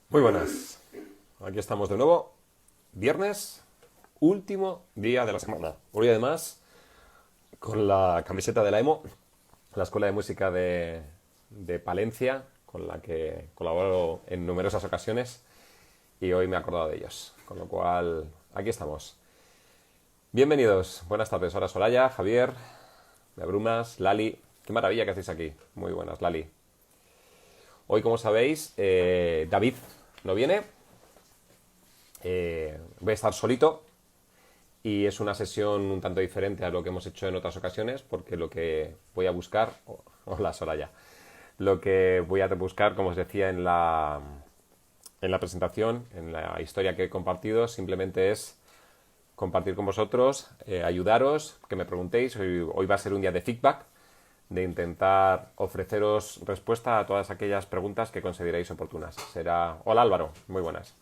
Muy buenas. Aquí estamos de nuevo. Viernes, último día de la semana. Hoy además con la camiseta de la EMO, la Escuela de Música de Palencia, con la que colaboro en numerosas ocasiones y hoy me he acordado de ellos. Con lo cual, aquí estamos. Bienvenidos. Buenas tardes. Hola Soraya, Javier, me abrumas, Lali. Qué maravilla que hacéis aquí. Muy buenas, Lali. Hoy, como sabéis, David no viene. Voy a estar solito y es una sesión un tanto diferente a lo que hemos hecho en otras ocasiones porque lo que voy a buscar... Hola, Soraya. Lo que voy a buscar, como os decía en la presentación, en la historia que he compartido, simplemente es compartir con vosotros, ayudaros, que me preguntéis. Hoy va a ser un día de feedback, de intentar ofreceros respuesta a todas aquellas preguntas que consideréis oportunas. Será... Hola Álvaro, muy buenas.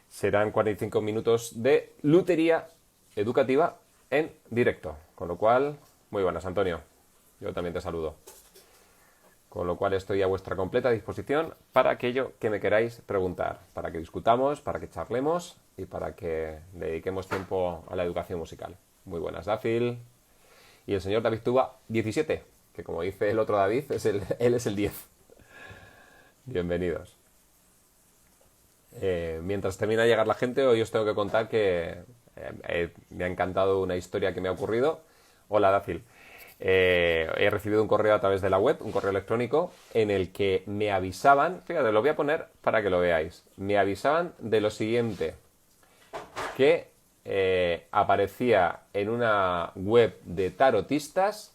Serán 45 minutos de lutería educativa en directo. Con lo cual, muy buenas, Antonio. Yo también te saludo. Con lo cual estoy a vuestra completa disposición para aquello que me queráis preguntar, para que discutamos, para que charlemos y para que dediquemos tiempo a la educación musical. Muy buenas, Dafil. Y el señor David Tuba, 17, que como dice el otro David, él es el 10. Bienvenidos. Mientras termina de llegar la gente, hoy os tengo que contar que me ha encantado una historia que me ha ocurrido. Hola, Dafil. He recibido un correo a través de la web, un correo electrónico, en el que me avisaban, fíjate, lo voy a poner para que lo veáis, me avisaban de lo siguiente, que aparecía en una web de tarotistas,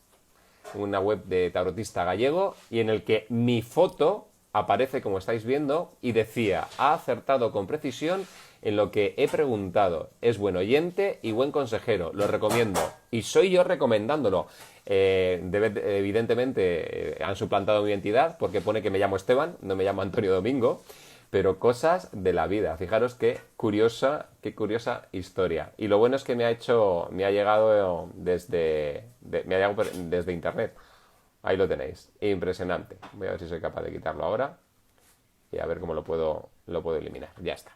una web de tarotista gallego, y en el que mi foto aparece como estáis viendo y decía: ha acertado con precisión en lo que he preguntado, es buen oyente y buen consejero, lo recomiendo. Y soy yo recomendándolo. Evidentemente han suplantado mi identidad porque pone que me llamo Esteban, no me llamo Antonio Domingo, pero cosas de la vida. Fijaros qué curiosa historia. Y lo bueno es que me ha llegado desde internet. Ahí lo tenéis. Impresionante. Voy a ver si soy capaz de quitarlo ahora. Y a ver cómo lo puedo eliminar. Ya está.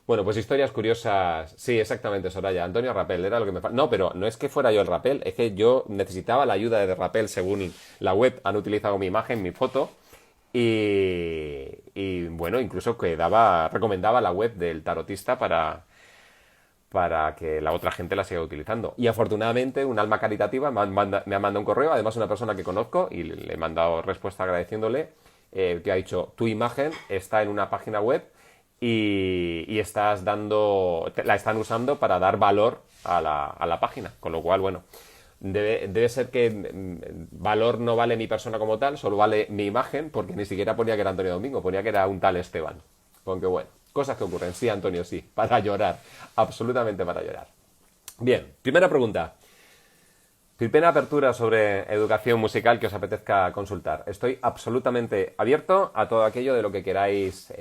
Bueno, pues historias curiosas. Sí, exactamente, Soraya. Antonio Rapel, era lo que me falta. No, pero no es que fuera yo el Rapel, es que yo necesitaba la ayuda de Rapel según la web. Han utilizado mi imagen, mi foto. Y bueno, incluso recomendaba la web del tarotista para que la otra gente la siga utilizando. Y afortunadamente, un alma caritativa me ha mandado un correo, además una persona que conozco, y le he mandado respuesta agradeciéndole, que ha dicho: tu imagen está en una página web y la están usando para dar valor a la página. Con lo cual, bueno, debe ser que valor no vale mi persona como tal, solo vale mi imagen, porque ni siquiera ponía que era Antonio Domingo, ponía que era un tal Esteban. Aunque bueno, cosas que ocurren. Sí, Antonio, sí, para llorar, absolutamente para llorar. Bien, primera pregunta. Primera apertura sobre educación musical que os apetezca consultar. Estoy absolutamente abierto a todo aquello de lo que queráis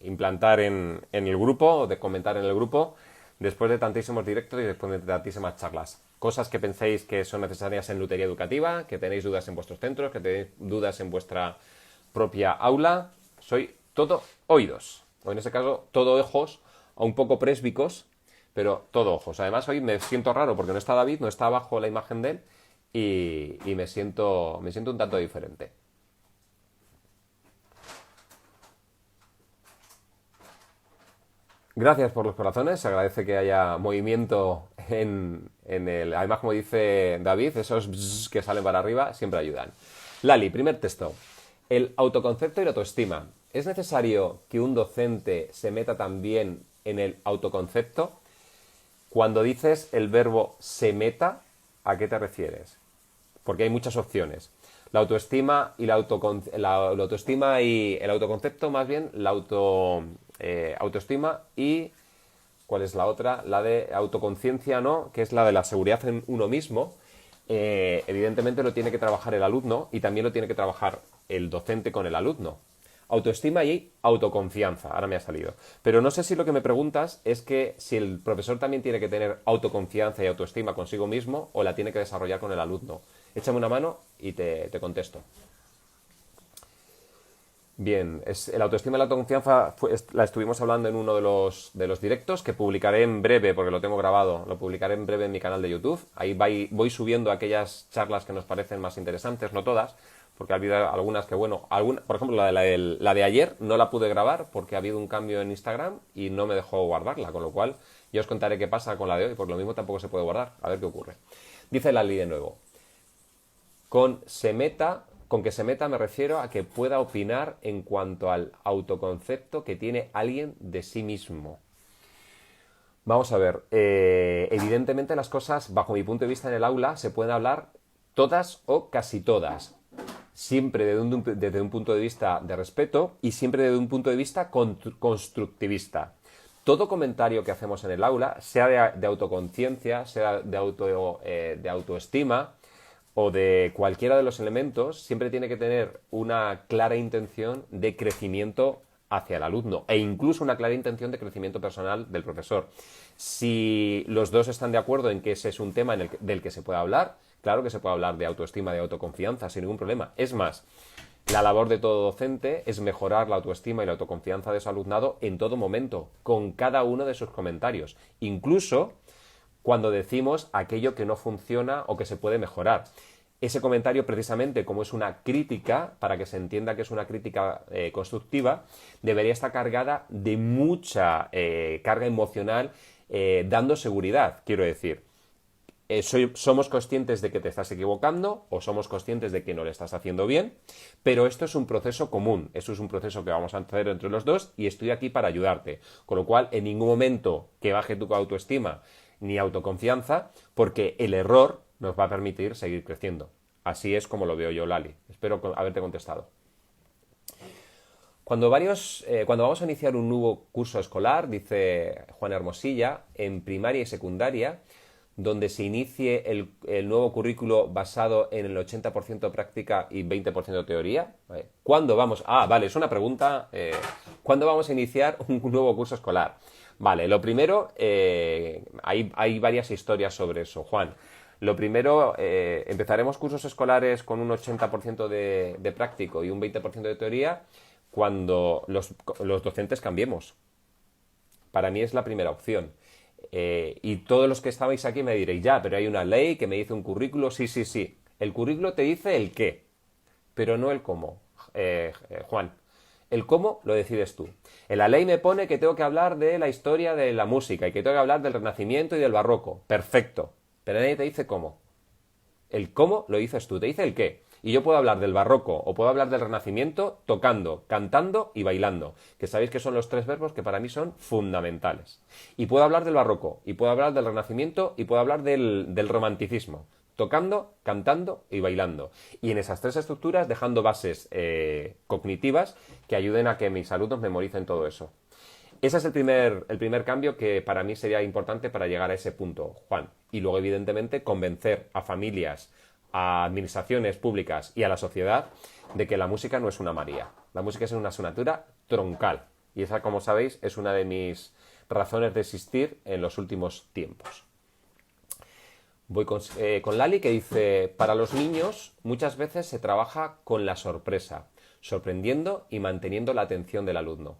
implantar en el grupo o de comentar en el grupo después de tantísimos directos y después de tantísimas charlas. Cosas que penséis que son necesarias en lutería educativa, que tenéis dudas en vuestros centros, que tenéis dudas en vuestra propia aula. Soy todo oídos. O en este caso, todo ojos, o un poco présbicos, pero todo ojos. Además, hoy me siento raro porque no está David, no está abajo la imagen de él y me siento un tanto diferente. Gracias por los corazones, se agradece que haya movimiento en el... Además, como dice David, esos bzz que salen para arriba siempre ayudan. Lali, primer texto. El autoconcepto y la autoestima. ¿Es necesario que un docente se meta también en el autoconcepto? Cuando dices el verbo se meta, ¿a qué te refieres? Porque hay muchas opciones. La autoestima y la autoestima y el autoconcepto, más bien, autoestima y... ¿Cuál es la otra? La de autoconciencia, ¿no? Que es la de la seguridad en uno mismo. Evidentemente lo tiene que trabajar el alumno y también lo tiene que trabajar el docente con el alumno. Autoestima y autoconfianza, ahora me ha salido. Pero no sé si lo que me preguntas es que si el profesor también tiene que tener autoconfianza y autoestima consigo mismo o la tiene que desarrollar con el alumno. Échame una mano y te contesto. Bien, la autoestima y la autoconfianza la estuvimos hablando en uno de los directos que publicaré en breve, porque lo tengo grabado, lo publicaré en breve en mi canal de YouTube. Ahí voy subiendo aquellas charlas que nos parecen más interesantes, no todas, porque ha habido algunas que, bueno, por ejemplo, la de ayer no la pude grabar porque ha habido un cambio en Instagram y no me dejó guardarla, con lo cual ya os contaré qué pasa con la de hoy, porque lo mismo tampoco se puede guardar, a ver qué ocurre. Dice Lali de nuevo. Con que se meta me refiero a que pueda opinar en cuanto al autoconcepto que tiene alguien de sí mismo. Vamos a ver, evidentemente las cosas, bajo mi punto de vista en el aula, se pueden hablar todas o casi todas. Siempre desde un punto de vista de respeto y siempre desde un punto de vista constructivista. Todo comentario que hacemos en el aula, sea de autoconciencia, sea de autoestima, o de cualquiera de los elementos, siempre tiene que tener una clara intención de crecimiento hacia el alumno e incluso una clara intención de crecimiento personal del profesor. Si los dos están de acuerdo en que ese es un tema del que se puede hablar, claro que se puede hablar de autoestima, de autoconfianza, sin ningún problema. Es más, la labor de todo docente es mejorar la autoestima y la autoconfianza de su alumnado en todo momento, con cada uno de sus comentarios, incluso cuando decimos aquello que no funciona o que se puede mejorar. Ese comentario, precisamente, como es una crítica, para que se entienda que es una crítica constructiva, debería estar cargada de mucha carga emocional, dando seguridad, quiero decir. Somos conscientes de que te estás equivocando o somos conscientes de que no lo estás haciendo bien, pero esto es un proceso común, esto es un proceso que vamos a hacer entre los dos y estoy aquí para ayudarte. Con lo cual, en ningún momento que baje tu autoestima ni autoconfianza, porque el error nos va a permitir seguir creciendo. Así es como lo veo yo, Lali. Espero haberte contestado. Cuando vamos a iniciar un nuevo curso escolar, dice Juan Hermosilla, en primaria y secundaria, donde se inicie el nuevo currículo basado en el 80% práctica y 20% teoría. ¿Cuándo vamos? Vale, es una pregunta. ¿Cuándo vamos a iniciar un nuevo curso escolar? Vale, lo primero, hay varias historias sobre eso, Juan. Lo primero, empezaremos cursos escolares con un 80% de práctico y un 20% de teoría cuando los docentes cambiemos. Para mí es la primera opción. Y todos los que estabais aquí me diréis, ya, pero hay una ley que me dice un currículo. Sí, sí, sí. El currículo te dice el qué, pero no el cómo, Juan. El cómo lo decides tú. En la ley me pone que tengo que hablar de la historia de la música y que tengo que hablar del Renacimiento y del Barroco. Perfecto. Pero nadie te dice cómo. El cómo lo dices tú, te dice el qué. Y yo puedo hablar del Barroco o puedo hablar del Renacimiento tocando, cantando y bailando, que sabéis que son los tres verbos que para mí son fundamentales. Y puedo hablar del Barroco, y puedo hablar del Renacimiento, y puedo hablar del Romanticismo, tocando, cantando y bailando. Y en esas tres estructuras dejando bases cognitivas que ayuden a que mis alumnos memoricen todo eso. Ese es el primer cambio que para mí sería importante para llegar a ese punto, Juan. Y luego, evidentemente, convencer a familias, a administraciones públicas y a la sociedad de que la música no es una María. La música es una asignatura troncal. Y esa, como sabéis, es una de mis razones de existir en los últimos tiempos. Voy con Lali, que dice, para los niños muchas veces se trabaja con la sorpresa, sorprendiendo y manteniendo la atención del alumno.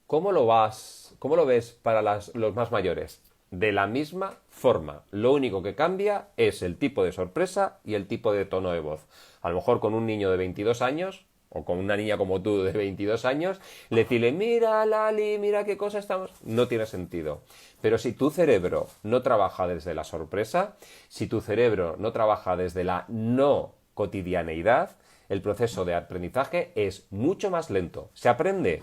¿Cómo lo ves para los más mayores? De la misma forma. Lo único que cambia es el tipo de sorpresa y el tipo de tono de voz. A lo mejor con un niño de 22 años, o con una niña como tú de 22 años, decirle, mira Lali, mira qué cosa estamos... No tiene sentido. Pero si tu cerebro no trabaja desde la sorpresa, si tu cerebro no trabaja desde la no cotidianeidad, el proceso de aprendizaje es mucho más lento. ¿Se aprende?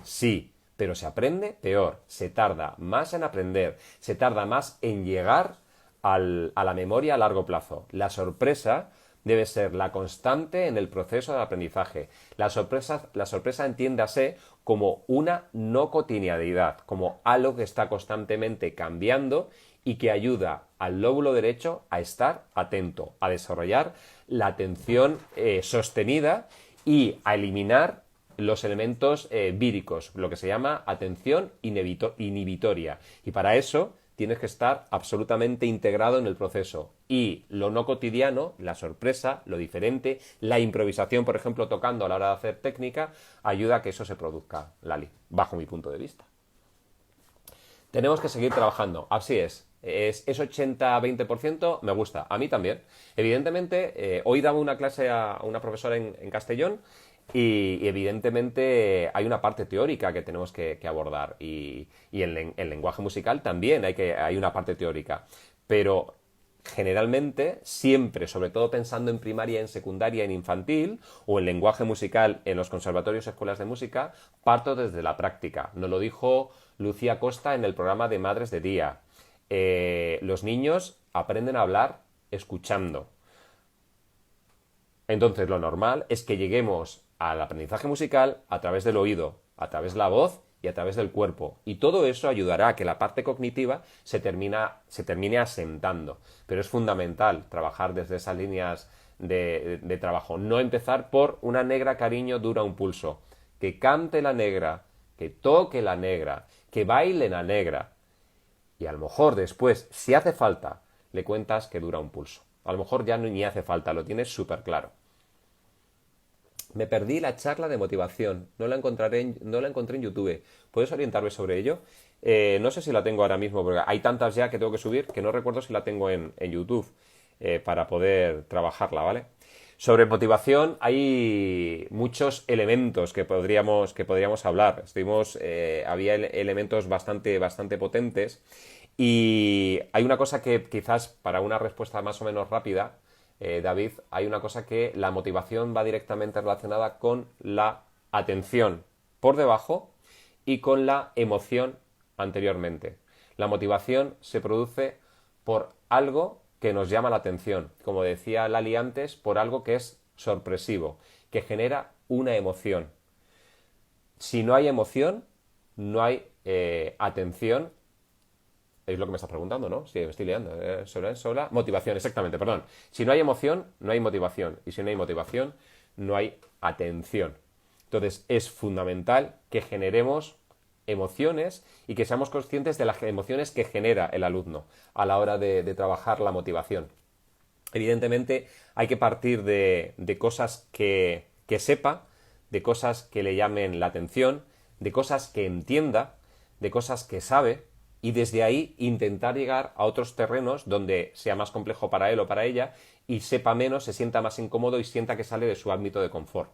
Sí. Pero se aprende peor, se tarda más en aprender, se tarda más en llegar a la memoria a largo plazo. La sorpresa debe ser la constante en el proceso de aprendizaje. La sorpresa entiéndase como una no cotidianidad, como algo que está constantemente cambiando y que ayuda al lóbulo derecho a estar atento, a desarrollar la atención sostenida y a eliminar los elementos víricos, lo que se llama atención inhibitoria. Y para eso tienes que estar absolutamente integrado en el proceso. Y lo no cotidiano, la sorpresa, lo diferente, la improvisación, por ejemplo, tocando a la hora de hacer técnica, ayuda a que eso se produzca, Lali, bajo mi punto de vista. Tenemos que seguir trabajando, así es. Es 80-20%, me gusta, a mí también. Evidentemente, hoy daba una clase a una profesora en Castellón y evidentemente hay una parte teórica que tenemos que abordar y en lenguaje musical también hay una parte teórica. Pero generalmente, siempre, sobre todo pensando en primaria, en secundaria, en infantil o en lenguaje musical en los conservatorios y escuelas de música, parto desde la práctica. Nos lo dijo Lucía Costa en el programa de Madres de Día. Los niños aprenden a hablar escuchando. Entonces, lo normal es que lleguemos al aprendizaje musical a través del oído, a través de la voz y a través del cuerpo. Y todo eso ayudará a que la parte cognitiva se termine asentando. Pero es fundamental trabajar desde esas líneas de trabajo. No empezar por una negra, cariño, dura un pulso. Que cante la negra, que toque la negra, que baile la negra. Y a lo mejor después, si hace falta, le cuentas que dura un pulso. A lo mejor ya ni hace falta, lo tienes súper claro. Me perdí la charla de motivación, no la encontré en YouTube. ¿Puedes orientarme sobre ello? No sé si la tengo ahora mismo, porque hay tantas ya que tengo que subir que no recuerdo si la tengo en YouTube para poder trabajarla, ¿vale? Sobre motivación hay muchos elementos que podríamos hablar. Había elementos bastante potentes y hay una cosa que quizás para una respuesta más o menos rápida, David, hay una cosa que la motivación va directamente relacionada con la atención por debajo y con la emoción anteriormente. La motivación se produce por algo que nos llama la atención, como decía Lali antes, por algo que es sorpresivo, que genera una emoción. Si no hay emoción, no hay atención. Es lo que me estás preguntando, ¿no? Sí, me estoy liando. Sobre la motivación, exactamente, perdón. Si no hay emoción, no hay motivación. Y si no hay motivación, no hay atención. Entonces, es fundamental que generemos emociones y que seamos conscientes de las emociones que genera el alumno a la hora de trabajar la motivación. Evidentemente, hay que partir de cosas que sepa, de cosas que le llamen la atención, de cosas que entienda, de cosas que sabe, y desde ahí intentar llegar a otros terrenos donde sea más complejo para él o para ella y sepa menos, se sienta más incómodo y sienta que sale de su ámbito de confort.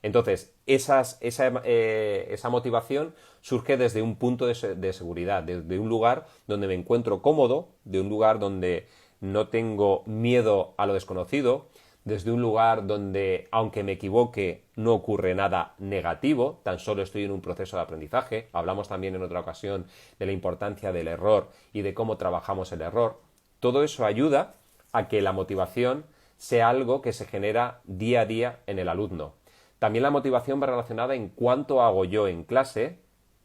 Entonces, esa motivación surge desde un punto de seguridad, desde un lugar donde me encuentro cómodo, de un lugar donde no tengo miedo a lo desconocido, desde un lugar donde, aunque me equivoque, no ocurre nada negativo, tan solo estoy en un proceso de aprendizaje. Hablamos también en otra ocasión de la importancia del error y de cómo trabajamos el error. Todo eso ayuda a que la motivación sea algo que se genera día a día en el alumno. También la motivación va relacionada en cuánto hago yo en clase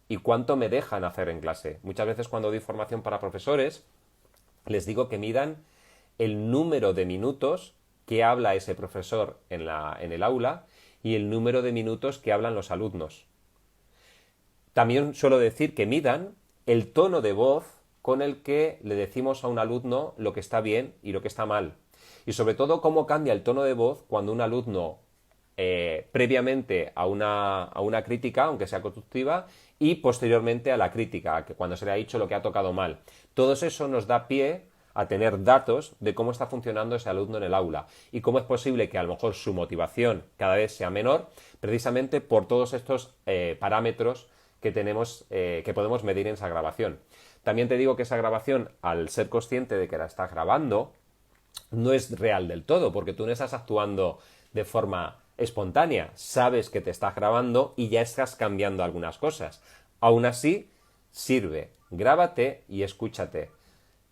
y cuánto me dejan hacer en clase. Muchas veces cuando doy formación para profesores, les digo que midan el número de minutos que habla ese profesor en el aula y el número de minutos que hablan los alumnos. También suelo decir que midan el tono de voz con el que le decimos a un alumno lo que está bien y lo que está mal. Y sobre todo cómo cambia el tono de voz cuando un alumno previamente a una crítica, aunque sea constructiva, y posteriormente a la crítica, que cuando se le ha dicho lo que ha tocado mal. Todo eso nos da pie a tener datos de cómo está funcionando ese alumno en el aula y cómo es posible que a lo mejor su motivación cada vez sea menor, precisamente por todos estos parámetros que tenemos, que podemos medir en esa grabación. También te digo que esa grabación, al ser consciente de que la estás grabando, no es real del todo, porque tú no estás actuando de forma espontánea, sabes que te estás grabando y ya estás cambiando algunas cosas. Aún así, sirve, grábate y escúchate.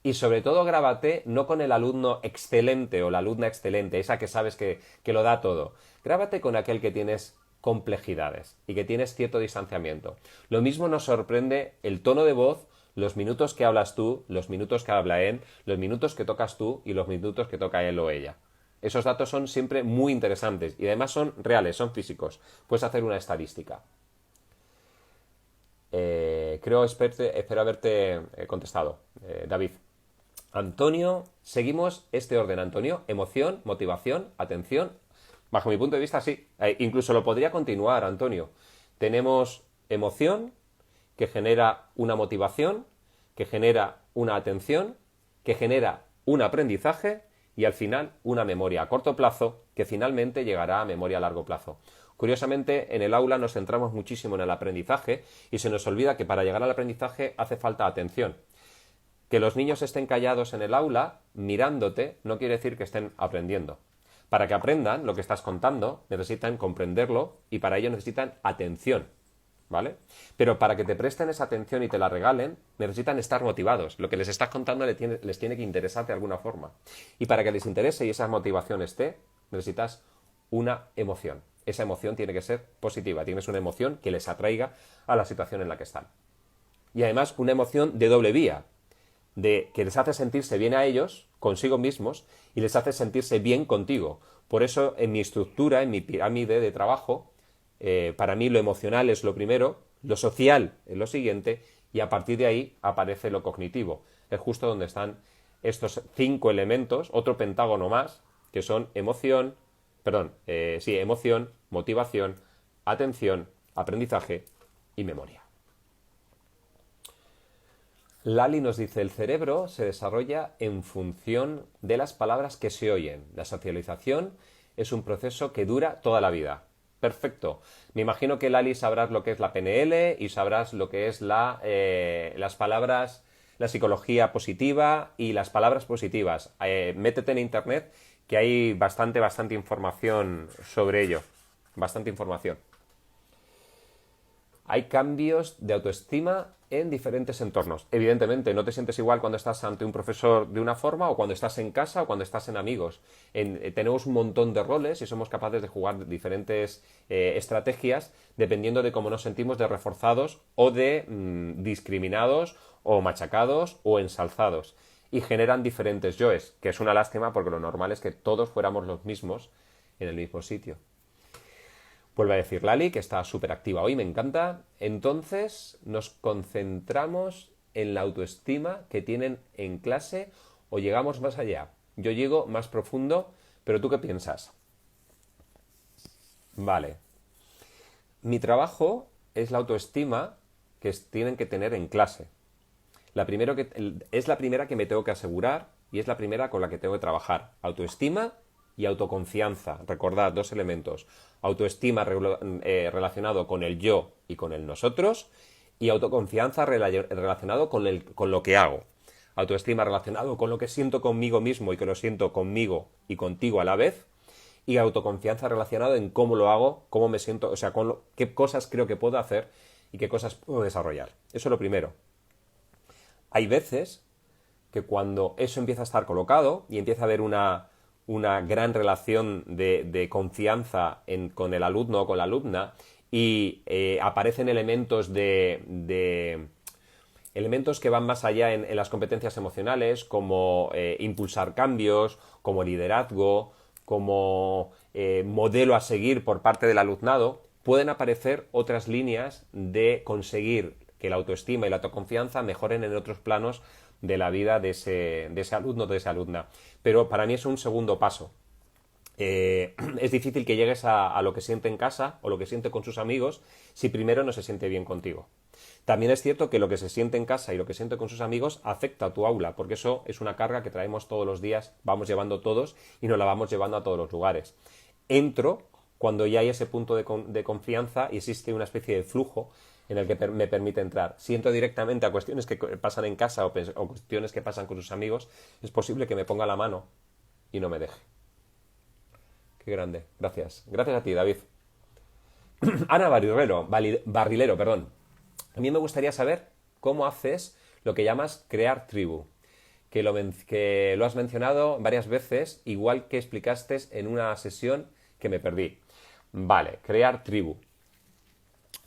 Y sobre todo grábate no con el alumno excelente o la alumna excelente, esa que sabes que lo da todo. Grábate con aquel que tienes complejidades y que tienes cierto distanciamiento. Lo mismo nos sorprende el tono de voz, los minutos que hablas tú, los minutos que habla él, los minutos que tocas tú y los minutos que toca él o ella. Esos datos son siempre muy interesantes y además son reales, son físicos. Puedes hacer una estadística. espero haberte contestado, David. Antonio, seguimos este orden, Antonio. Emoción, motivación, atención. Bajo mi punto de vista, sí. Incluso lo podría continuar, Antonio. Tenemos emoción, que genera una motivación, que genera una atención, que genera un aprendizaje y al final una memoria a corto plazo que finalmente llegará a memoria a largo plazo. Curiosamente, en el aula nos centramos muchísimo en el aprendizaje y se nos olvida que para llegar al aprendizaje hace falta atención. Que los niños estén callados en el aula mirándote no quiere decir que estén aprendiendo. Para que aprendan lo que estás contando necesitan comprenderlo y para ello necesitan atención. ¿Vale? Pero para que te presten esa atención y te la regalen, necesitan estar motivados. Lo que les estás contando les tiene que interesar de alguna forma. Y para que les interese y esa motivación esté, necesitas una emoción. Esa emoción tiene que ser positiva. Tienes una emoción que les atraiga a la situación en la que están. Y además una emoción de doble vía, de que les hace sentirse bien a ellos, consigo mismos, y les hace sentirse bien contigo. Por eso en mi estructura, en mi pirámide de trabajo, para mí lo emocional es lo primero, lo social es lo siguiente y a partir de ahí aparece lo cognitivo. Es justo donde están estos 5 elementos, otro pentágono más, que son emoción, motivación, atención, aprendizaje y memoria. Lali nos dice, el cerebro se desarrolla en función de las palabras que se oyen. La socialización es un proceso que dura toda la vida. Perfecto. Me imagino que Lali sabrás lo que es la PNL y sabrás lo que es las palabras, la psicología positiva y las palabras positivas. Métete en internet que hay bastante información sobre ello. Bastante información. Hay cambios de autoestima en diferentes entornos. Evidentemente, no te sientes igual cuando estás ante un profesor de una forma o cuando estás en casa o cuando estás en amigos. Tenemos un montón de roles y somos capaces de jugar diferentes estrategias dependiendo de cómo nos sentimos de reforzados o de discriminados o machacados o ensalzados. Y generan diferentes yoes, que es una lástima porque lo normal es que todos fuéramos los mismos en el mismo sitio. Vuelve a decir Lali, que está súper activa hoy, me encanta. Entonces nos concentramos en la autoestima que tienen en clase o llegamos más allá. Yo llego más profundo, pero ¿tú qué piensas? Vale. Mi trabajo es la autoestima que tienen que tener en clase. Es la primera que me tengo que asegurar y es la primera con la que tengo que trabajar. Autoestima y autoconfianza. Recordad, 2 elementos. Autoestima relacionado con el yo y con el nosotros y autoconfianza relacionado con lo que hago. Autoestima relacionado con lo que siento conmigo mismo y que lo siento conmigo y contigo a la vez. Y autoconfianza relacionado en cómo lo hago, cómo me siento, o sea, qué cosas creo que puedo hacer y qué cosas puedo desarrollar. Eso es lo primero. Hay veces que cuando eso empieza a estar colocado y empieza a haber una gran relación de confianza con el alumno o con la alumna y aparecen elementos elementos que van más allá en las competencias emocionales como impulsar cambios, como liderazgo, como modelo a seguir por parte del alumnado, pueden aparecer otras líneas de conseguir que la autoestima y la autoconfianza mejoren en otros planos de la vida de ese alumno o de esa alumna. Pero para mí es un segundo paso. Es difícil que llegues a lo que siente en casa o lo que siente con sus amigos si primero no se siente bien contigo. También es cierto que lo que se siente en casa y lo que siente con sus amigos afecta a tu aula, porque eso es una carga que traemos todos los días, vamos llevando todos y nos la vamos llevando a todos los lugares. Entro cuando ya hay ese punto de confianza y existe una especie de flujo en el que me permite entrar. Si entro directamente a cuestiones que pasan en casa o cuestiones que pasan con sus amigos, es posible que me ponga la mano y no me deje. Qué grande. Gracias. Gracias a ti, David. Ana Barrilero, perdón. A mí me gustaría saber cómo haces lo que llamas crear tribu. Que lo has mencionado varias veces, igual que explicaste en una sesión que me perdí. Vale, crear tribu.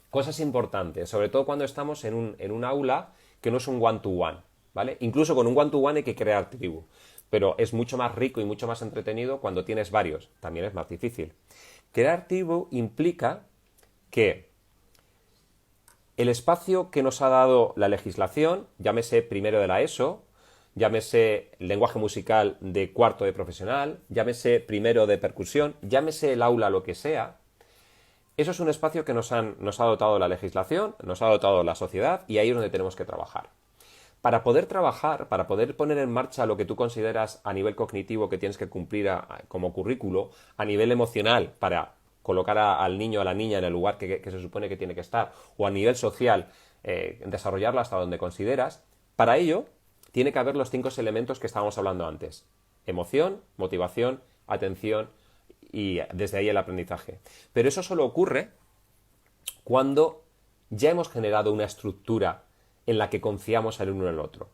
Cosas importantes, sobre todo cuando estamos en un aula que no es un one-to-one, ¿vale? Incluso con un one-to-one hay que crear tribu, pero es mucho más rico y mucho más entretenido cuando tienes varios, también es más difícil. Crear tribu implica que El espacio que nos ha dado la legislación, llámese primero de la ESO, llámese lenguaje musical de cuarto de profesional, llámese primero de percusión, llámese el aula lo que sea, eso es un espacio que nos ha dotado la legislación, nos ha dotado la sociedad y ahí es donde tenemos que trabajar. Para poder trabajar, para poder poner en marcha lo que tú consideras a nivel cognitivo que tienes que cumplir como currículo, a nivel emocional, para colocar al niño o a la niña en el lugar que se supone que tiene que estar, o a nivel social, desarrollarlo hasta donde consideras, para ello tiene que haber los 5 elementos que estábamos hablando antes. Emoción, motivación, atención y desde ahí el aprendizaje. Pero eso solo ocurre cuando ya hemos generado una estructura en la que confiamos el uno en el otro.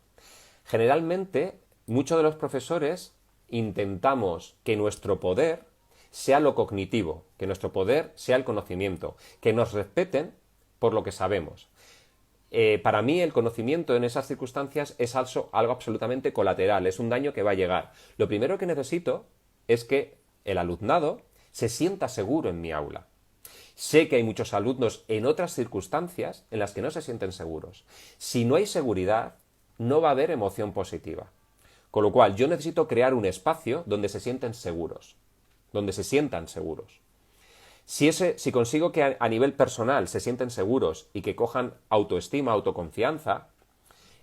Generalmente, muchos de los profesores intentamos que nuestro poder sea lo cognitivo, que nuestro poder sea el conocimiento, que nos respeten por lo que sabemos. Para mí el conocimiento en esas circunstancias es algo absolutamente colateral, es un daño que va a llegar. Lo primero que necesito es que el alumnado se sienta seguro en mi aula. Sé que hay muchos alumnos en otras circunstancias en las que no se sienten seguros. Si no hay seguridad, no va a haber emoción positiva. Con lo cual, yo necesito crear un espacio donde se sienten seguros. Donde se sientan seguros. Si consigo que a nivel personal se sienten seguros y que cojan autoestima, autoconfianza,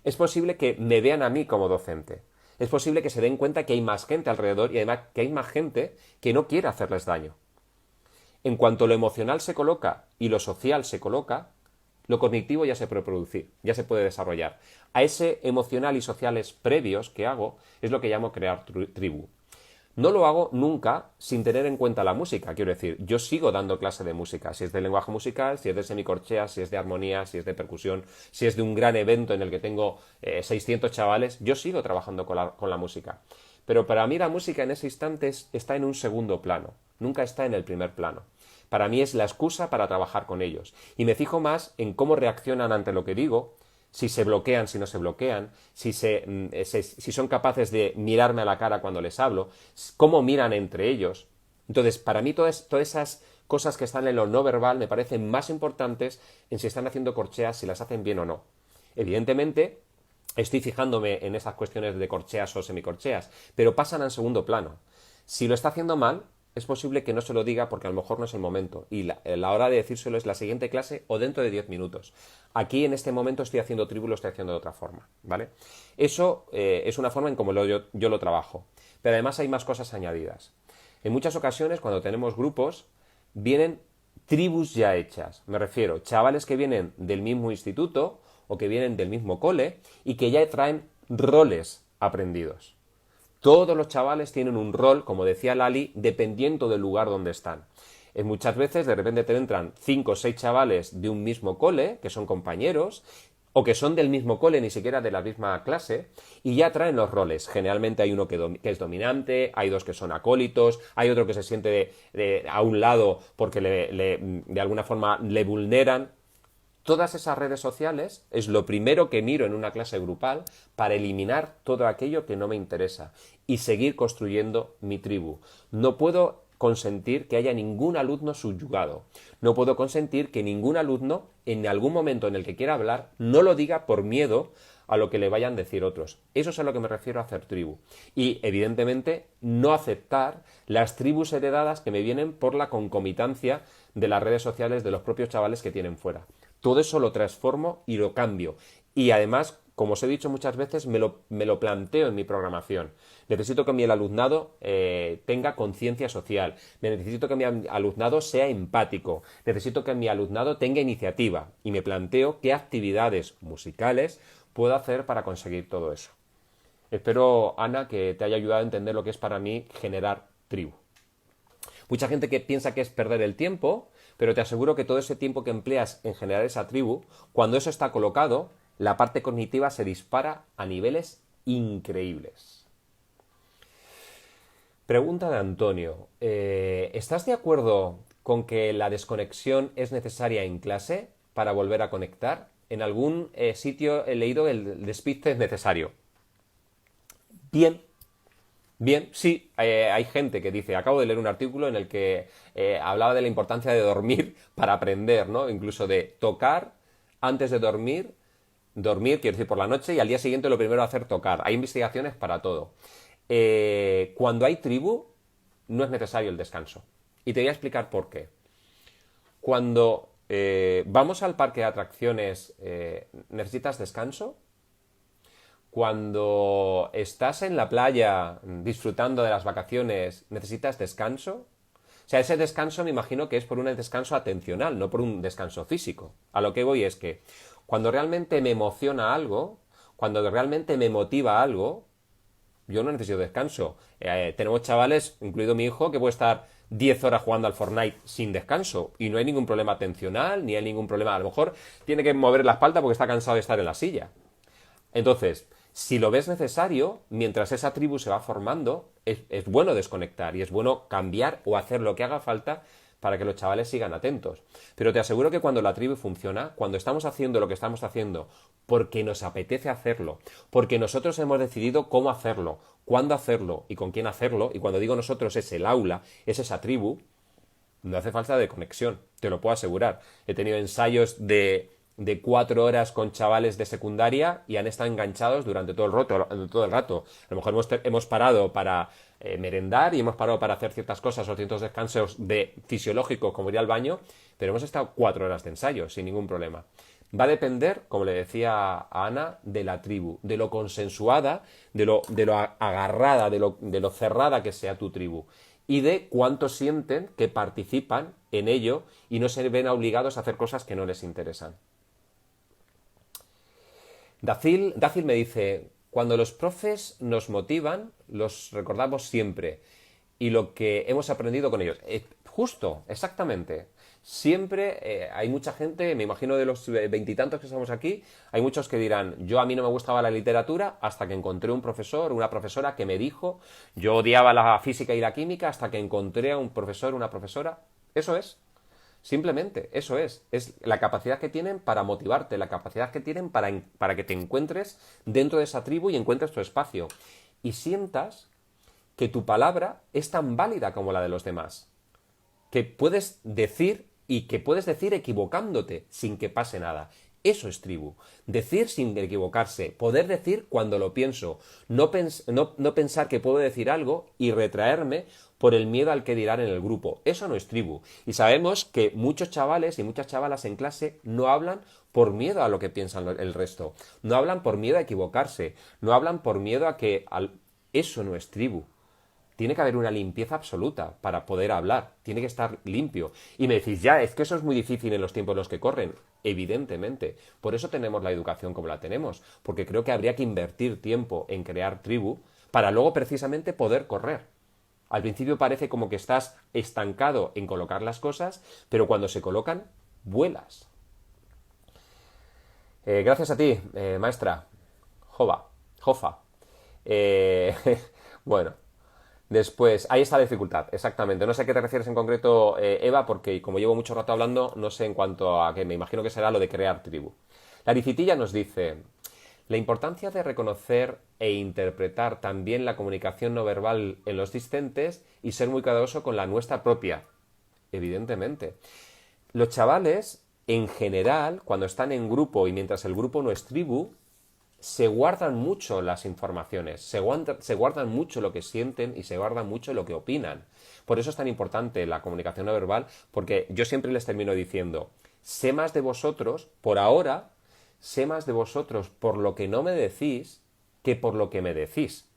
es posible que me vean a mí como docente. Es posible que se den cuenta que hay más gente alrededor y además que hay más gente que no quiere hacerles daño. En cuanto lo emocional se coloca y lo social se coloca, lo cognitivo ya se puede producir, ya se puede desarrollar. A ese emocional y sociales previos que hago es lo que llamo crear tribu. No lo hago nunca sin tener en cuenta la música, quiero decir, yo sigo dando clase de música, si es de lenguaje musical, si es de semicorchea, si es de armonía, si es de percusión, si es de un gran evento en el que tengo 600 chavales, yo sigo trabajando con la música. Pero para mí la música en ese instante está en un segundo plano, nunca está en el primer plano. Para mí es la excusa para trabajar con ellos. Y me fijo más en cómo reaccionan ante lo que digo, si se bloquean, si no se bloquean, si son capaces de mirarme a la cara cuando les hablo, cómo miran entre ellos. Entonces, para mí todas esas cosas que están en lo no verbal me parecen más importantes en si están haciendo corcheas, si las hacen bien o no. Evidentemente, estoy fijándome en esas cuestiones de corcheas o semicorcheas, pero pasan al segundo plano. Si lo está haciendo mal, es posible que no se lo diga porque a lo mejor no es el momento y la hora de decírselo es la siguiente clase o dentro de 10 minutos. Aquí en este momento estoy haciendo tribu, lo estoy haciendo de otra forma, ¿vale? Eso es una forma en como yo lo trabajo. Pero además hay más cosas añadidas. En muchas ocasiones cuando tenemos grupos vienen tribus ya hechas. Me refiero, chavales que vienen del mismo instituto o que vienen del mismo cole y que ya traen roles aprendidos. Todos los chavales tienen un rol, como decía Lali, dependiendo del lugar donde están. Muchas veces de repente te entran 5 o 6 chavales de un mismo cole, que son compañeros, o que son del mismo cole, ni siquiera de la misma clase, y ya traen los roles. Generalmente hay uno que es dominante, hay 2 que son acólitos, hay otro que se siente a un lado porque de alguna forma le vulneran. Todas esas redes sociales es lo primero que miro en una clase grupal para eliminar todo aquello que no me interesa y seguir construyendo mi tribu. No puedo consentir que haya ningún alumno subyugado. No puedo consentir que ningún alumno, en algún momento en el que quiera hablar, no lo diga por miedo a lo que le vayan a decir otros. Eso es a lo que me refiero a hacer tribu. Y, evidentemente, no aceptar las tribus heredadas que me vienen por la concomitancia de las redes sociales de los propios chavales que tienen fuera. Todo eso lo transformo y lo cambio. Y además, como os he dicho muchas veces, me lo planteo en mi programación. Necesito que mi alumnado tenga conciencia social. Necesito que mi alumnado sea empático. Necesito que mi alumnado tenga iniciativa. Y me planteo qué actividades musicales puedo hacer para conseguir todo eso. Espero, Ana, que te haya ayudado a entender lo que es para mí generar tribu. Mucha gente que piensa que es perder el tiempo, pero te aseguro que todo ese tiempo que empleas en generar esa tribu, cuando eso está colocado, la parte cognitiva se dispara a niveles increíbles. Pregunta de Antonio. ¿Estás de acuerdo con que la desconexión es necesaria en clase para volver a conectar? En algún sitio he leído que el despiste es necesario. Bien, sí, hay gente que dice, acabo de leer un artículo en el que hablaba de la importancia de dormir para aprender, ¿no? Incluso de tocar antes de dormir, quiero decir, por la noche, y al día siguiente lo primero hacer tocar. Hay investigaciones para todo. Cuando hay tribu, no es necesario el descanso. Y te voy a explicar por qué. Cuando vamos al parque de atracciones, ¿necesitas descanso? Cuando estás en la playa disfrutando de las vacaciones, ¿necesitas descanso? O sea, ese descanso me imagino que es por un descanso atencional, no por un descanso físico. A lo que voy es que cuando realmente me emociona algo, cuando realmente me motiva algo, yo no necesito descanso. Tenemos chavales, incluido mi hijo, que puede estar 10 horas jugando al Fortnite sin descanso y no hay ningún problema atencional, ni hay ningún problema. A lo mejor tiene que mover la espalda porque está cansado de estar en la silla. Entonces, si lo ves necesario, mientras esa tribu se va formando, es bueno desconectar y es bueno cambiar o hacer lo que haga falta para que los chavales sigan atentos. Pero te aseguro que cuando la tribu funciona, cuando estamos haciendo lo que estamos haciendo porque nos apetece hacerlo, porque nosotros hemos decidido cómo hacerlo, cuándo hacerlo y con quién hacerlo, y cuando digo nosotros es el aula, es esa tribu, no hace falta de conexión, te lo puedo asegurar. He tenido ensayos de 4 horas con chavales de secundaria y han estado enganchados durante todo el rato. A lo mejor hemos parado para merendar y hemos parado para hacer ciertas cosas o ciertos descansos fisiológicos, como ir al baño, pero hemos estado 4 horas de ensayo sin ningún problema. Va a depender, como le decía a Ana, de la tribu, de lo consensuada, de lo agarrada, de lo cerrada que sea tu tribu y de cuánto sienten que participan en ello y no se ven obligados a hacer cosas que no les interesan. Dacil me dice, cuando los profes nos motivan, los recordamos siempre y lo que hemos aprendido con ellos. Justo, exactamente. Siempre hay mucha gente, me imagino de los veintitantos que estamos aquí, hay muchos que dirán, a mí no me gustaba la literatura hasta que encontré un profesor, una profesora que me dijo, yo odiaba la física y la química hasta que encontré a un profesor, una profesora. Eso es. Simplemente, eso es la capacidad que tienen para motivarte, la capacidad que tienen para que te encuentres dentro de esa tribu y encuentres tu espacio. Y sientas que tu palabra es tan válida como la de los demás. Que puedes decir y que puedes decir equivocándote sin que pase nada. Eso es tribu. Decir sin equivocarse. Poder decir cuando lo pienso. No pensar que puedo decir algo y retraerme por el miedo al que dirán en el grupo. Eso no es tribu. Y sabemos que muchos chavales y muchas chavalas en clase no hablan por miedo a lo que piensan el resto. No hablan por miedo a equivocarse. No hablan por miedo a que... Eso no es tribu. Tiene que haber una limpieza absoluta para poder hablar. Tiene que estar limpio. Y me decís, es que eso es muy difícil en los tiempos en los que corren. Evidentemente. Por eso tenemos la educación como la tenemos. Porque creo que habría que invertir tiempo en crear tribu para luego precisamente poder correr. Al principio parece como que estás estancado en colocar las cosas, pero cuando se colocan, vuelas. Gracias a ti, maestra. Jofa. Bueno. Después, ahí está la dificultad, exactamente. No sé a qué te refieres en concreto, Eva, porque como llevo mucho rato hablando, no sé en cuanto a que me imagino que será lo de crear tribu. La Ricitilla nos dice, la importancia de reconocer e interpretar también la comunicación no verbal en los discentes y ser muy cuidadoso con la nuestra propia. Evidentemente. Los chavales, en general, cuando están en grupo y mientras el grupo no es tribu, se guardan mucho las informaciones, se guardan mucho lo que sienten y se guardan mucho lo que opinan. Por eso es tan importante la comunicación no verbal, porque yo siempre les termino diciendo, sé más de vosotros, por ahora, sé más de vosotros por lo que no me decís que por lo que me decís.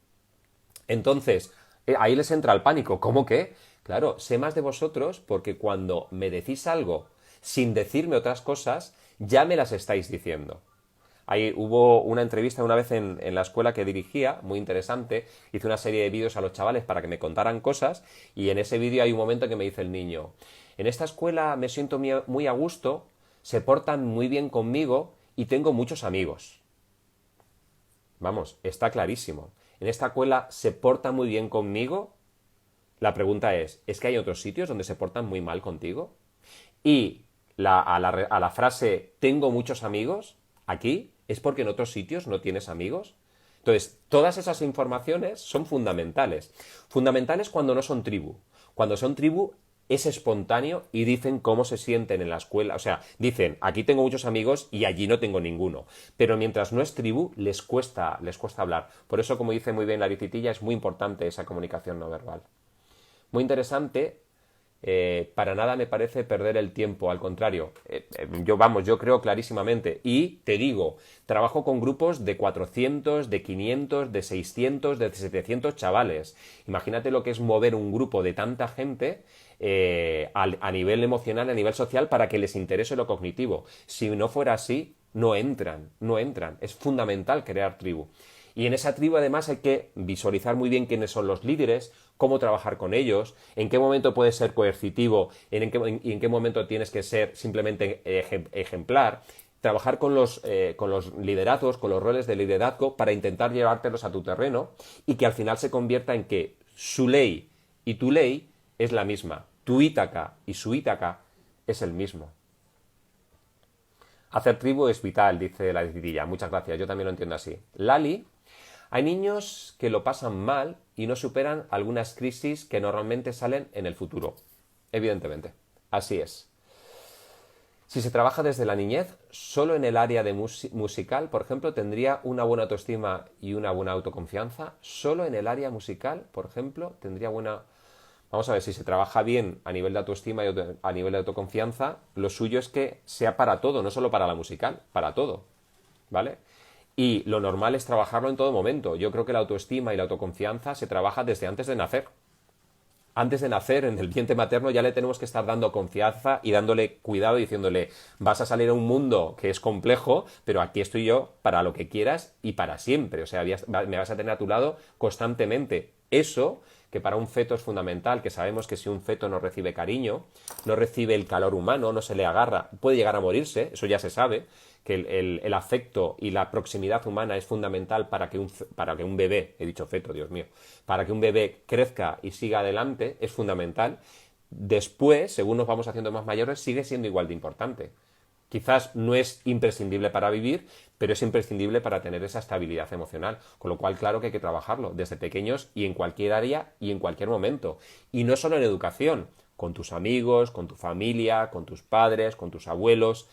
Entonces, ahí les entra el pánico. ¿Cómo que? Claro, sé más de vosotros porque cuando me decís algo sin decirme otras cosas, ya me las estáis diciendo. Ahí hubo una entrevista una vez en la escuela que dirigía, muy interesante. Hice una serie de vídeos a los chavales para que me contaran cosas y en ese vídeo hay un momento que me dice el niño, en esta escuela me siento muy a gusto, se portan muy bien conmigo y tengo muchos amigos. Vamos, está clarísimo. En esta escuela se portan muy bien conmigo. La pregunta ¿es que hay otros sitios donde se portan muy mal contigo? Y a la frase tengo muchos amigos, aquí es porque en otros sitios no tienes amigos. Entonces, todas esas informaciones son fundamentales. Fundamentales cuando no son tribu. Cuando son tribu, es espontáneo y dicen cómo se sienten en la escuela. O sea, dicen, aquí tengo muchos amigos y allí no tengo ninguno. Pero mientras no es tribu, les cuesta hablar. Por eso, como dice muy bien la Laricitilla, es muy importante esa comunicación no verbal. Muy interesante. Para nada me parece perder el tiempo, al contrario, yo creo clarísimamente y te digo, trabajo con grupos de 400, de 500, de 600, de 700 chavales. Imagínate lo que es mover un grupo de tanta gente a nivel emocional, a nivel social, para que les interese lo cognitivo. Si no fuera así, no entran, no entran. Es fundamental crear tribu. Y en esa tribu además hay que visualizar muy bien quiénes son los líderes, cómo trabajar con ellos, en qué momento puedes ser coercitivo y en qué momento tienes que ser simplemente ejemplar. Trabajar con los liderazgos, con los roles de liderazgo para intentar llevártelos a tu terreno y que al final se convierta en que su ley y tu ley es la misma. Tu Ítaca y su Ítaca es el mismo. Hacer tribu es vital, dice la Laricitilla. Muchas gracias, yo también lo entiendo así. Lali, hay niños que lo pasan mal y no superan algunas crisis que normalmente salen en el futuro. Evidentemente, así es. Si se trabaja desde la niñez, solo en el área de musical, por ejemplo, tendría una buena autoestima y una buena autoconfianza. Solo en el área musical, por ejemplo, tendría buena... Vamos a ver, si se trabaja bien a nivel de autoestima y a nivel de autoconfianza, lo suyo es que sea para todo, no solo para la musical, para todo, ¿vale? Y lo normal es trabajarlo en todo momento. Yo creo que la autoestima y la autoconfianza se trabaja desde antes de nacer. Antes de nacer, en el vientre materno, ya le tenemos que estar dando confianza y dándole cuidado y diciéndole, vas a salir a un mundo que es complejo, pero aquí estoy yo para lo que quieras y para siempre. O sea, me vas a tener a tu lado constantemente. Eso, que para un feto es fundamental, que sabemos que si un feto no recibe cariño, no recibe el calor humano, no se le agarra, puede llegar a morirse, eso ya se sabe, que el afecto y la proximidad humana es fundamental para que un bebé, he dicho feto, Dios mío, para que un bebé crezca y siga adelante, es fundamental. Después, según nos vamos haciendo más mayores, sigue siendo igual de importante. Quizás no es imprescindible para vivir, pero es imprescindible para tener esa estabilidad emocional. Con lo cual, claro que hay que trabajarlo desde pequeños y en cualquier área y en cualquier momento. Y no solo en educación, con tus amigos, con tu familia, con tus padres, con tus abuelos.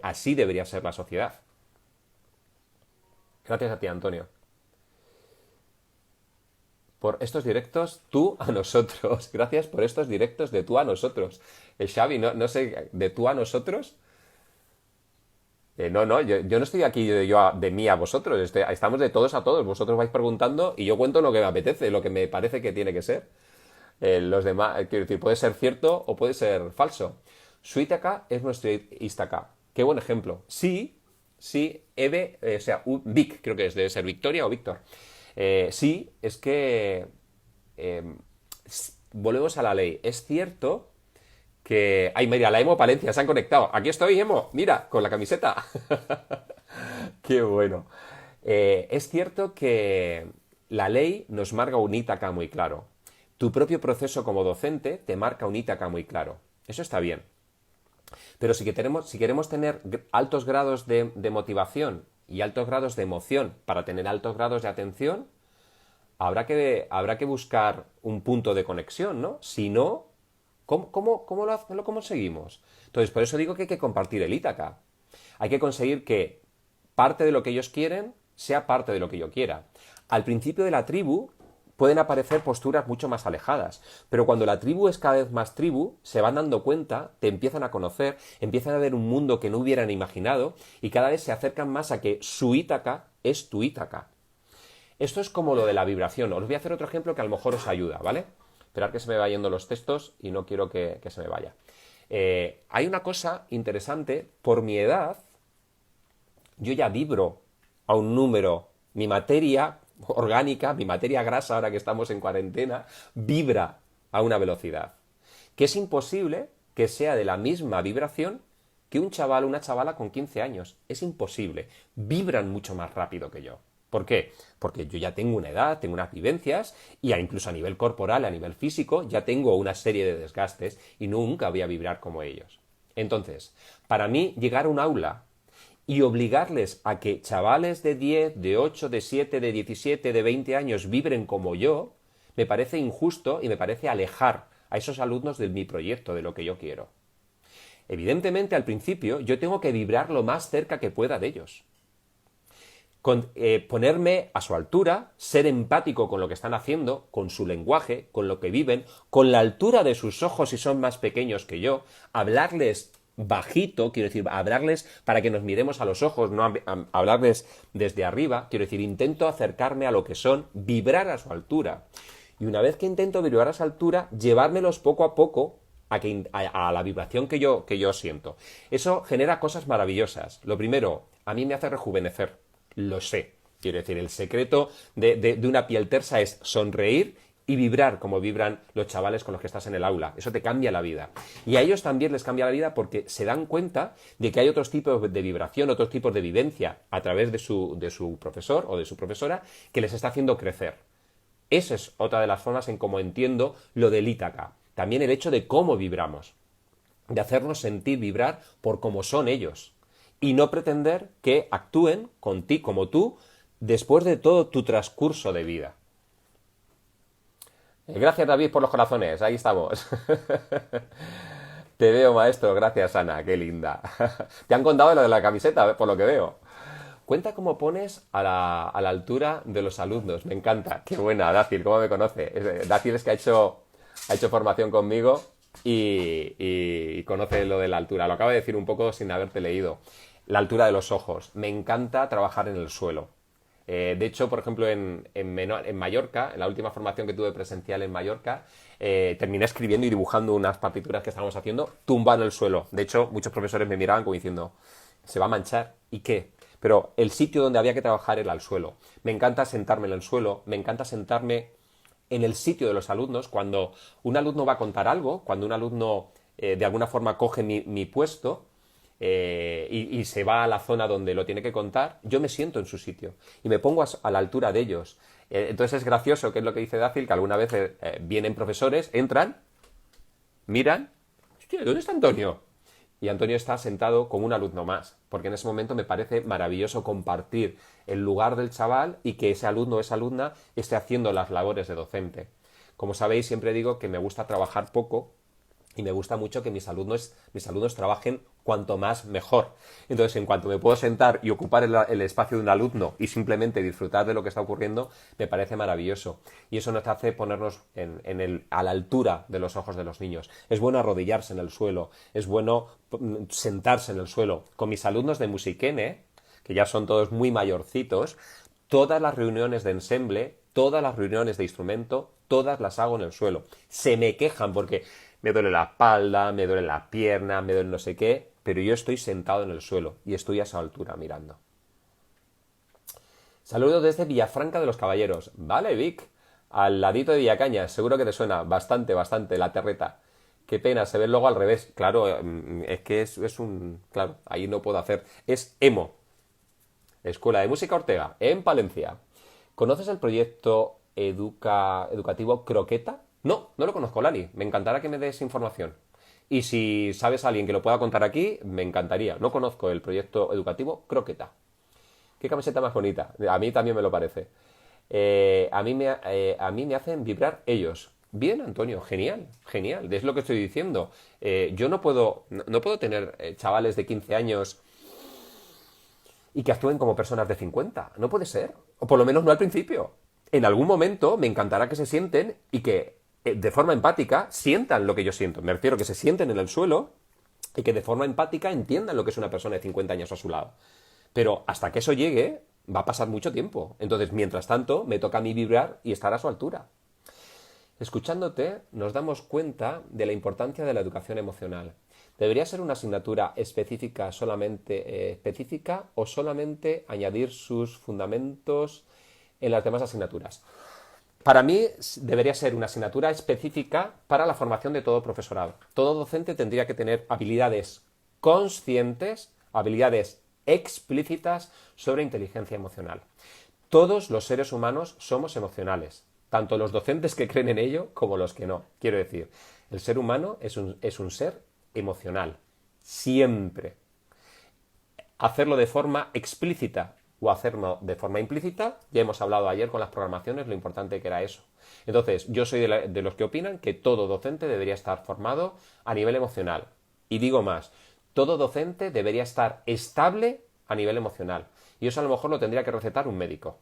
Así debería ser la sociedad. Gracias a ti, Antonio. Por estos directos, tú a nosotros. Gracias por estos directos de tú a nosotros. Xavi, no sé, de tú a nosotros. No, yo no estoy aquí de mí a vosotros, estamos de todos a todos. Vosotros vais preguntando y yo cuento lo que me apetece, lo que me parece que tiene que ser. Los demás, quiero decir, puede ser cierto o puede ser falso. Su Ítaca es nuestro Ítaca. Qué buen ejemplo. Sí, sí, Eve, o sea, Vic, creo que debe ser Victoria o Víctor. Sí, es que volvemos a la ley. Es cierto que... Ay, mira, la Emo Palencia, se han conectado. Aquí estoy, Emo, mira, con la camiseta. Qué bueno. Es cierto que la ley nos marca un Ítaca muy claro. Tu propio proceso como docente te marca un Ítaca muy claro. Eso está bien. Pero si queremos tener altos grados de motivación y altos grados de emoción para tener altos grados de atención, habrá que buscar un punto de conexión, ¿no? Si no, ¿cómo lo conseguimos? Entonces, por eso digo que hay que compartir el Ítaca. Hay que conseguir que parte de lo que ellos quieren sea parte de lo que yo quiera. Al principio de la tribu pueden aparecer posturas mucho más alejadas, pero cuando la tribu es cada vez más tribu, se van dando cuenta, te empiezan a conocer, empiezan a ver un mundo que no hubieran imaginado y cada vez se acercan más a que su Ítaca es tu Ítaca. Esto es como lo de la vibración. Os voy a hacer otro ejemplo que a lo mejor os ayuda, ¿vale? Esperad que se me vayan yendo los textos y no quiero que se me vaya. Hay una cosa interesante. Por mi edad, yo ya vibro a un número. Mi materia orgánica, mi materia grasa, ahora que estamos en cuarentena, vibra a una velocidad. Que es imposible que sea de la misma vibración que un chaval o una chavala con 15 años. Es imposible. Vibran mucho más rápido que yo. ¿Por qué? Porque yo ya tengo una edad, tengo unas vivencias y incluso a nivel corporal, a nivel físico, ya tengo una serie de desgastes y nunca voy a vibrar como ellos. Entonces, para mí, llegar a un aula y obligarles a que chavales de 10, de 8, de 7, de 17, de 20 años vibren como yo, me parece injusto y me parece alejar a esos alumnos de mi proyecto, de lo que yo quiero. Evidentemente, al principio, yo tengo que vibrar lo más cerca que pueda de ellos. Ponerme a su altura, ser empático con lo que están haciendo, con su lenguaje, con lo que viven, con la altura de sus ojos si son más pequeños que yo, hablarles bajito, quiero decir, hablarles para que nos miremos a los ojos, no hablarles desde arriba, quiero decir, intento acercarme a lo que son, vibrar a su altura. Y una vez que intento vibrar a esa altura, llevármelos poco a poco a la vibración que yo siento. Eso genera cosas maravillosas. Lo primero, a mí me hace rejuvenecer. Lo sé. Quiero decir, el secreto de una piel tersa es sonreír y vibrar como vibran los chavales con los que estás en el aula. Eso te cambia la vida. Y a ellos también les cambia la vida porque se dan cuenta de que hay otros tipos de vibración, otros tipos de vivencia a través de su profesor o de su profesora que les está haciendo crecer. Esa es otra de las formas en cómo entiendo lo del Ítaca. También el hecho de cómo vibramos, de hacernos sentir vibrar por cómo son ellos y no pretender que actúen como tú después de todo tu transcurso de vida. Gracias, David, por los corazones. Ahí estamos. Te veo, maestro. Gracias, Ana. Qué linda. Te han contado lo de la camiseta, por lo que veo. Cuenta cómo pones a la altura de los alumnos. Me encanta. Qué buena, Dacil. ¿Cómo me conoce? Dacil es que ha hecho formación conmigo y conoce lo de la altura. Lo acabo de decir un poco sin haberte leído. La altura de los ojos. Me encanta trabajar en el suelo. De hecho, por ejemplo, en Mallorca, en la última formación que tuve presencial en Mallorca, terminé escribiendo y dibujando unas partituras que estábamos haciendo tumbado en el suelo. De hecho, muchos profesores me miraban como diciendo, ¿se va a manchar? ¿Y qué? Pero el sitio donde había que trabajar era el suelo. Me encanta sentarme en el suelo, me encanta sentarme en el sitio de los alumnos. Cuando un alumno va a contar algo, cuando un alumno de alguna forma coge mi puesto y se va a la zona donde lo tiene que contar, yo me siento en su sitio y me pongo a la altura de ellos. Entonces es gracioso, que es lo que dice Dacil, que alguna vez vienen profesores, entran, miran, hostia, ¿dónde está Antonio? Y Antonio está sentado como un alumno más, porque en ese momento me parece maravilloso compartir el lugar del chaval y que ese alumno o esa alumna esté haciendo las labores de docente. Como sabéis, siempre digo que me gusta trabajar poco y me gusta mucho que mis alumnos trabajen cuanto más mejor. Entonces, en cuanto me puedo sentar y ocupar el espacio de un alumno y simplemente disfrutar de lo que está ocurriendo, me parece maravilloso. Y eso nos hace ponernos a la altura de los ojos de los niños. Es bueno arrodillarse en el suelo, es bueno sentarse en el suelo. Con mis alumnos de Musiquene, que ya son todos muy mayorcitos, todas las reuniones de ensemble, todas las reuniones de instrumento, todas las hago en el suelo. Se me quejan porque me duele la espalda, me duele la pierna, me duele no sé qué, pero yo estoy sentado en el suelo y estoy a esa altura mirando. Saludos desde Villafranca de los Caballeros. Vale, Vic, al ladito de Villacañas, seguro que te suena bastante, la terreta. Qué pena, se ve luego al revés. Claro, es que es un... Claro, ahí no puedo hacer. Es EMO, Escuela de Música Ortega, en Palencia. ¿Conoces el proyecto educativo Croqueta? No, no lo conozco, Lali. Me encantará que me des información. Y si sabes a alguien que lo pueda contar aquí, me encantaría. No conozco el proyecto educativo Croqueta. Qué camiseta más bonita. A mí también me lo parece. A mí me hacen vibrar ellos. Bien, Antonio, genial, genial. Es lo que estoy diciendo. Yo no puedo tener chavales de 15 años y que actúen como personas de 50. No puede ser. O por lo menos no al principio. En algún momento me encantará que se sienten y que de forma empática sientan lo que yo siento. Me refiero a que se sienten en el suelo y que de forma empática entiendan lo que es una persona de 50 años a su lado. Pero hasta que eso llegue va a pasar mucho tiempo. Entonces, mientras tanto, me toca a mí vibrar y estar a su altura. Escuchándote, nos damos cuenta de la importancia de la educación emocional. ¿Debería ser una asignatura específica o solamente añadir sus fundamentos en las demás asignaturas? Para mí debería ser una asignatura específica para la formación de todo profesorado. Todo docente tendría que tener habilidades conscientes, habilidades explícitas sobre inteligencia emocional. Todos los seres humanos somos emocionales, tanto los docentes que creen en ello como los que no. Quiero decir, el ser humano es un ser emocional, siempre. Hacerlo de forma explícita o hacerlo de forma implícita. Ya hemos hablado ayer con las programaciones lo importante que era eso. Entonces, yo soy de los que opinan que todo docente debería estar formado a nivel emocional. Y digo más, todo docente debería estar estable a nivel emocional. Y eso a lo mejor lo tendría que recetar un médico.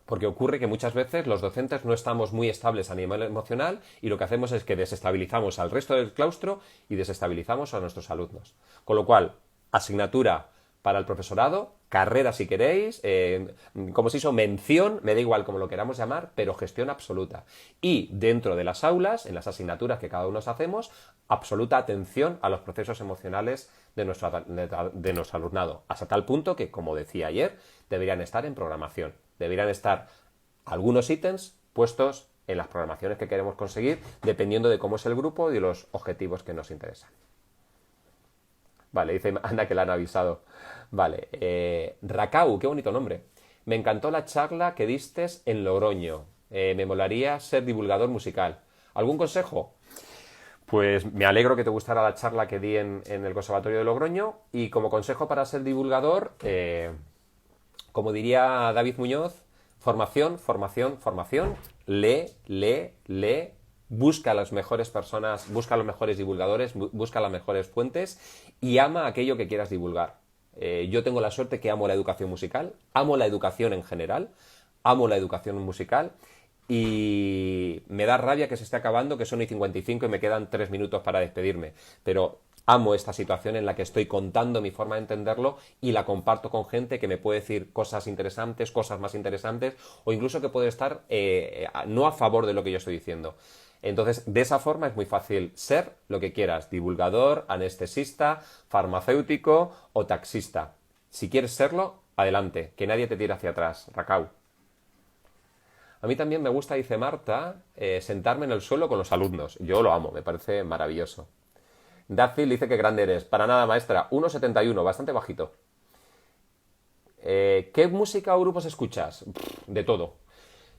Porque ocurre que muchas veces los docentes no estamos muy estables a nivel emocional y lo que hacemos es que desestabilizamos al resto del claustro y desestabilizamos a nuestros alumnos. Con lo cual, asignatura para el profesorado, carrera si queréis, como se hizo, mención, me da igual como lo queramos llamar, pero gestión absoluta. Y dentro de las aulas, en las asignaturas que cada uno hacemos, absoluta atención a los procesos emocionales de nuestro alumnado. Hasta tal punto que, como decía ayer, deberían estar en programación. Deberían estar algunos ítems puestos en las programaciones que queremos conseguir, dependiendo de cómo es el grupo y de los objetivos que nos interesan. Vale, dice Ana que la han avisado. Vale, Rakau, qué bonito nombre. Me encantó la charla que diste en Logroño. Me molaría ser divulgador musical. ¿Algún consejo? Pues me alegro que te gustara la charla que di en el Conservatorio de Logroño y como consejo para ser divulgador, como diría David Muñoz, formación, formación, formación, lee, lee, lee, busca a las mejores personas, busca a los mejores divulgadores, busca las mejores fuentes y ama aquello que quieras divulgar. Yo tengo la suerte que amo la educación musical, amo la educación en general, amo la educación musical y me da rabia que se esté acabando, que son y 55 y me quedan 3 minutos para despedirme. Pero amo esta situación en la que estoy contando mi forma de entenderlo y la comparto con gente que me puede decir cosas interesantes, cosas más interesantes o incluso que puede estar no a favor de lo que yo estoy diciendo. Entonces, de esa forma es muy fácil ser lo que quieras, divulgador, anestesista, farmacéutico o taxista. Si quieres serlo, adelante, que nadie te tire hacia atrás, Rakau. A mí también me gusta, dice Marta, sentarme en el suelo con los alumnos. Yo lo amo, me parece maravilloso. Darcy dice que grande eres. Para nada, maestra. 1,71, bastante bajito. ¿Qué música o grupos escuchas? De todo.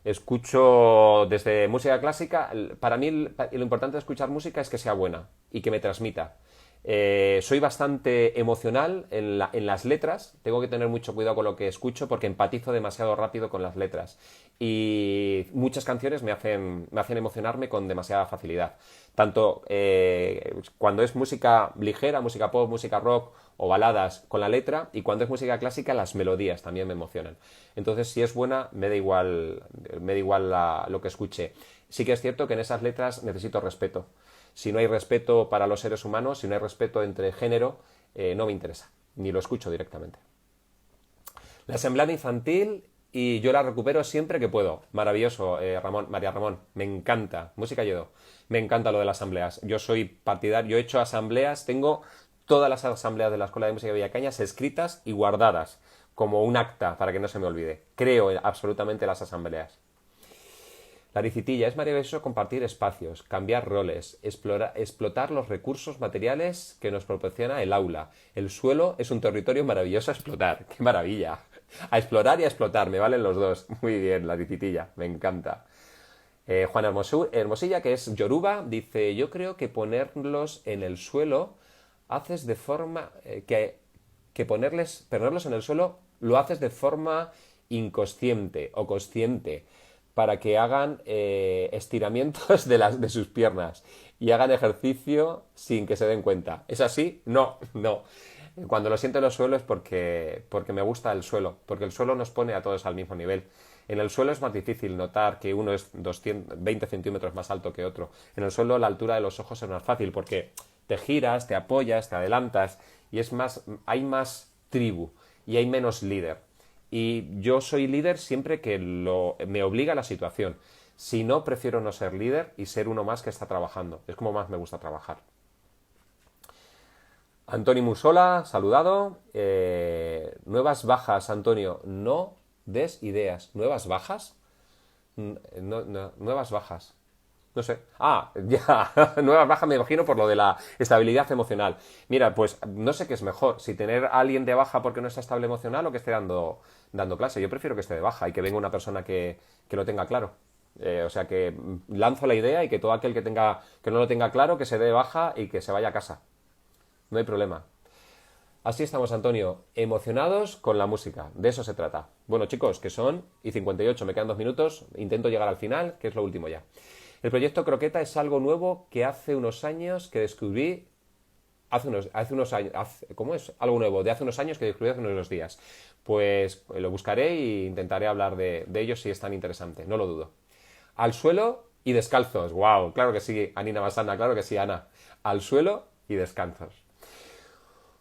Escucho desde música clásica. Para mí lo importante de escuchar música es que sea buena y que me transmita. Soy bastante emocional en las letras. Tengo que tener mucho cuidado con lo que escucho porque empatizo demasiado rápido con las letras. Y muchas canciones me hacen emocionarme con demasiada facilidad. Tanto cuando es música ligera, música pop, música rock o baladas con la letra, y cuando es música clásica, las melodías también me emocionan. Entonces, si es buena, me da igual lo que escuche. Sí que es cierto que en esas letras necesito respeto. Si no hay respeto para los seres humanos, si no hay respeto entre género, no me interesa, ni lo escucho directamente. La asamblea infantil y yo la recupero siempre que puedo. Maravilloso, María Ramón, me encanta. Música Yedo, me encanta lo de las asambleas. Yo soy partidario, yo he hecho asambleas, tengo todas las asambleas de la Escuela de Música de Villacañas escritas y guardadas como un acta para que no se me olvide. Creo absolutamente en las asambleas. La ricitilla es maravilloso compartir espacios, cambiar roles, explotar los recursos materiales que nos proporciona el aula. El suelo es un territorio maravilloso a explotar. ¡Qué maravilla! A explorar y a explotar, me valen los dos. Muy bien, la ricitilla, me encanta. Juan Hermosilla, que es yoruba, dice, yo creo que ponerlos en el suelo haces de forma que ponerlos en el suelo lo haces de forma inconsciente o consciente para que hagan estiramientos de sus piernas y hagan ejercicio sin que se den cuenta. ¿Es así? No, no. Cuando lo siento en el suelo es porque me gusta el suelo, porque el suelo nos pone a todos al mismo nivel. En el suelo es más difícil notar que uno es 20 centímetros más alto que otro. En el suelo la altura de los ojos es más fácil porque te giras, te apoyas, te adelantas y hay más tribu y hay menos líder. Y yo soy líder siempre que me obliga la situación. Si no, prefiero no ser líder y ser uno más que está trabajando. Es como más me gusta trabajar. Antonio Musola, saludado. Nuevas bajas, Antonio. No des ideas. ¿Nuevas bajas? Nuevas bajas. No sé. Ah, ya. Nuevas bajas me imagino por lo de la estabilidad emocional. Mira, pues no sé qué es mejor. Si tener a alguien de baja porque no está estable emocional o que esté dando clase. Yo prefiero que esté de baja y que venga una persona que lo tenga claro. O sea que lanzo la idea y que todo aquel que no lo tenga claro, que se dé de baja y que se vaya a casa. No hay problema. Así estamos, Antonio, emocionados con la música. De eso se trata. Bueno, chicos, que son y 58, me quedan 2 minutos. Intento llegar al final, que es lo último ya. El proyecto Croqueta es algo nuevo que hace unos años que descubrí. Hace unos años. ¿Cómo es? Algo nuevo, de hace unos años que descubrí hace unos días. Pues lo buscaré e intentaré hablar de ellos si es tan interesante, no lo dudo. Al suelo y descalzos. ¡Wow! Claro que sí, Anina Masana, claro que sí, Ana. Al suelo y descalzos.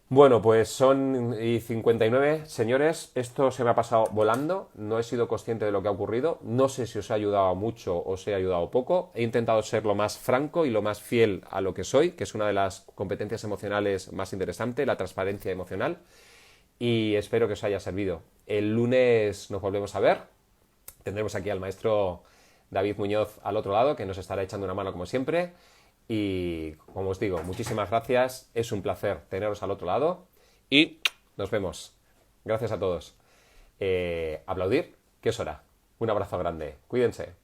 Bueno, pues son y 59, señores. Esto se me ha pasado volando. No he sido consciente de lo que ha ocurrido. No sé si os ha ayudado mucho o os he ayudado poco. He intentado ser lo más franco y lo más fiel a lo que soy, que es una de las competencias emocionales más interesantes, la transparencia emocional. Y espero que os haya servido. El lunes nos volvemos a ver. Tendremos aquí al maestro David Muñoz al otro lado, que nos estará echando una mano como siempre. Y como os digo, muchísimas gracias. Es un placer teneros al otro lado. Y nos vemos. Gracias a todos. Aplaudir, que es hora. Un abrazo grande. Cuídense.